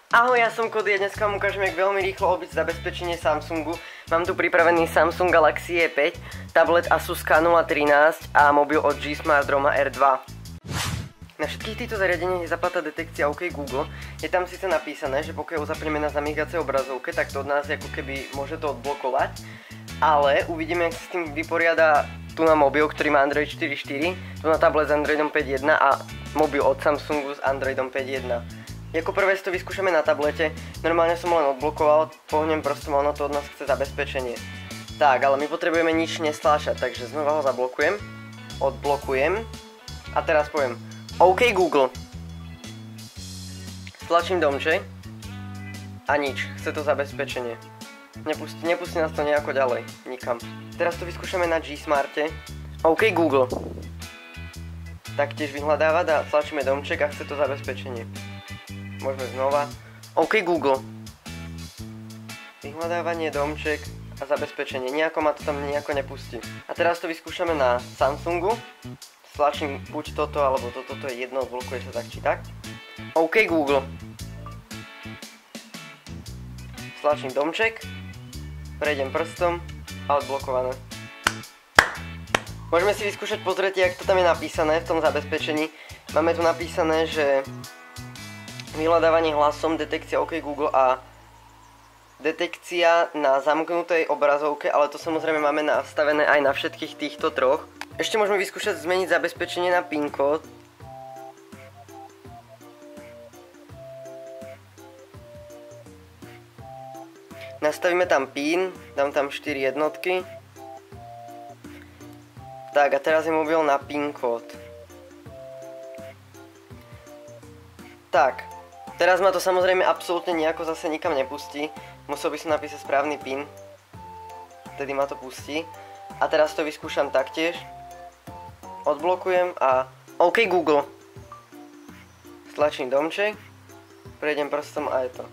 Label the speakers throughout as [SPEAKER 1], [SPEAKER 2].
[SPEAKER 1] Ahoj, ja som Kody a dneska vám ukážem, jak veľmi rýchlo obiť zabezpečenie Samsungu. Mám tu pripravený Samsung Galaxy E5, tablet Asus K013 a mobil od G-Smart Roma R2. Na všetkých týchto zariadeniach je zapnutá detekcia OK Google. Je tam síce napísané, že pokiaľ zapneme na zamígacej obrazovke, tak to od nás ako keby môže to odblokovať. Ale uvidíme, jak sa s tým vyporiada tu na mobil, ktorý má Android 4.4, tu na tablet s Androidom 5.1 a mobil od Samsungu s Androidom 5.1. Ako prvé si to vyskúšame na tablete, normálne som len odblokoval, pohnem prstom, ono to od nás chce zabezpečenie. Tak, ale my potrebujeme nič nestláčať, takže znova ho zablokujem, odblokujem a teraz poviem OK Google. Stlačím domček a nič, chce to zabezpečenie. Nepustí nás to nejako ďalej, nikam. Teraz to vyskúšame na G-Smarte. OK Google. Taktiež vyhľadávať a stlačíme domček a chce to zabezpečenie. Môžeme znova. OK Google. Vyhľadávanie, domček a zabezpečenie. Nejako ma to tam nejako nepustí. A teraz to vyskúšame na Samsungu. Stlačím buď toto, alebo toto je jedno, odblokuje sa tak či tak. OK Google. Stlačím domček. Prejdem prstom a odblokované. Môžeme si vyskúšať pozrieť, jak to tam je napísané v tom zabezpečení. Máme tu napísané, že vyhľadávanie hlasom, detekcia OK Google a detekcia na zamknutej obrazovke, ale to samozrejme máme nastavené aj na všetkých týchto troch. Ešte môžeme vyskúšať zmeniť zabezpečenie na PIN kód. Nastavíme tam PIN, dám tam 4 jednotky. Tak a teraz je mobil na PIN kód. Tak. Teraz ma to samozrejme absolútne nejako zase nikam nepustí. Musel by som napísať správny PIN. Vtedy ma to pustí. A teraz to vyskúšam taktiež. Odblokujem a OK Google. Stlačím domček. Prejdem prstom a je to.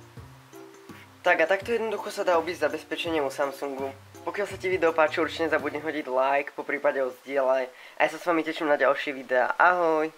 [SPEAKER 1] Tak a takto jednoducho sa dá obísť zabezpečenie u Samsungu. Pokiaľ sa ti video páči, určite nezabudni hodiť like, poprípade ho zdieľaj. A ja sa s vami teším na ďalšie videá. Ahoj!